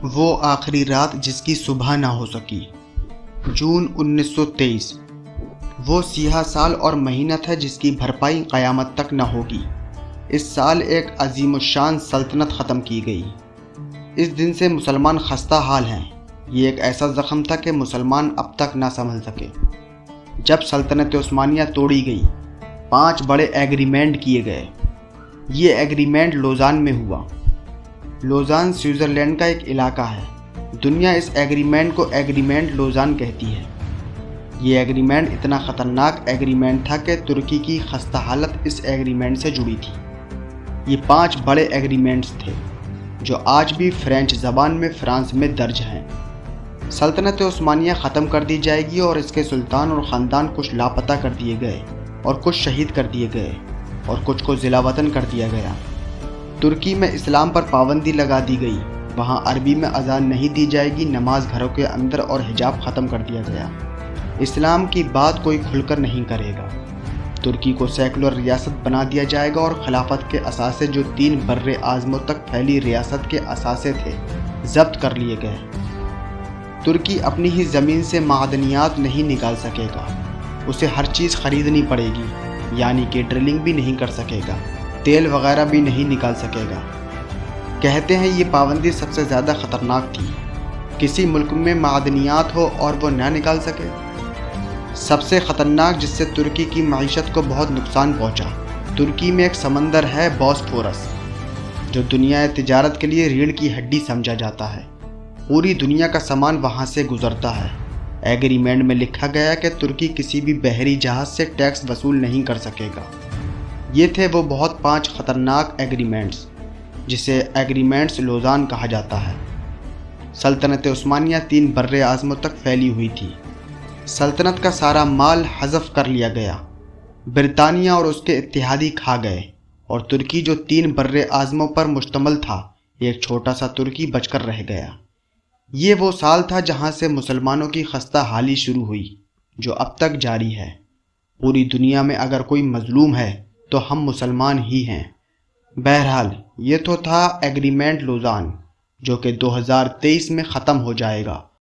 وہ آخری رات جس کی صبح نہ ہو سکی۔ جون 1923 وہ سیاہ سال اور مہینہ تھا جس کی بھرپائی قیامت تک نہ ہوگی۔ اس سال ایک عظیم الشان سلطنت ختم کی گئی۔ اس دن سے مسلمان خستہ حال ہیں۔ یہ ایک ایسا زخم تھا کہ مسلمان اب تک نہ سنبھل سکے۔ جب سلطنت عثمانیہ توڑی گئی، 5 بڑے ایگریمنٹ کیے گئے۔ یہ ایگریمنٹ لوزان میں ہوا۔ لوزان سوئٹزرلینڈ کا ایک علاقہ ہے۔ دنیا اس ایگریمنٹ کو ایگریمنٹ لوزان کہتی ہے۔ یہ ایگریمنٹ اتنا خطرناک ایگریمنٹ تھا کہ ترکی کی خستہ حالت اس ایگریمنٹ سے جڑی تھی۔ یہ 5 بڑے ایگریمنٹس تھے جو آج بھی فرینچ زبان میں فرانس میں درج ہیں۔ سلطنت عثمانیہ ختم کر دی جائے گی اور اس کے سلطان اور خاندان کچھ لاپتہ کر دیے گئے اور کچھ شہید کر دیے گئے اور کچھ کو ضلع وطن کر دیا گیا۔ ترکی میں اسلام پر پابندی لگا دی گئی۔ وہاں عربی میں اذان نہیں دی جائے گی، نماز گھروں کے اندر اور حجاب ختم کر دیا گیا۔ اسلام کی بات کوئی کھل کر نہیں کرے گا۔ ترکی کو سیکولر ریاست بنا دیا جائے گا اور خلافت کے اثاثے جو 3 برِ اعظموں تک پھیلی ریاست کے اثاثے تھے ضبط کر لیے گئے۔ ترکی اپنی ہی زمین سے معدنیات نہیں نکال سکے گا۔ اسے ہر چیز خریدنی پڑے گی، یعنی کہ ڈرلنگ بھی نہیں کر سکے گا، تیل وغیرہ بھی نہیں نکال سکے گا۔ کہتے ہیں یہ پابندی سب سے زیادہ خطرناک تھی۔ کسی ملک میں معدنیات ہو اور وہ نہ نکال سکے۔ سب سے خطرناک، جس سے ترکی کی معیشت کو بہت نقصان پہنچا۔ ترکی میں ایک سمندر ہے بوسفورس، جو دنیا تجارت کے لیے ریڑھ کی ہڈی سمجھا جاتا ہے۔ پوری دنیا کا سامان وہاں سے گزرتا ہے۔ ایگریمنٹ میں لکھا گیا کہ ترکی کسی بھی بحری جہاز سے ٹیکس وصول نہیں کر سکے گا۔ یہ تھے وہ بہت 5 خطرناک ایگریمنٹس، جسے ایگریمنٹس لوزان کہا جاتا ہے۔ سلطنت عثمانیہ 3 برِ اعظموں تک پھیلی ہوئی تھی۔ سلطنت کا سارا مال حذف کر لیا گیا۔ برطانیہ اور اس کے اتحادی کھا گئے اور ترکی جو 3 برِ اعظموں پر مشتمل تھا، ایک چھوٹا سا ترکی بچ کر رہ گیا۔ یہ وہ سال تھا جہاں سے مسلمانوں کی خستہ حالی شروع ہوئی، جو اب تک جاری ہے۔ پوری دنیا میں اگر کوئی مظلوم ہے تو ہم مسلمان ہی ہیں۔ بہرحال یہ تو تھا ایگریمنٹ لوزان، جو کہ 2023 میں ختم ہو جائے گا۔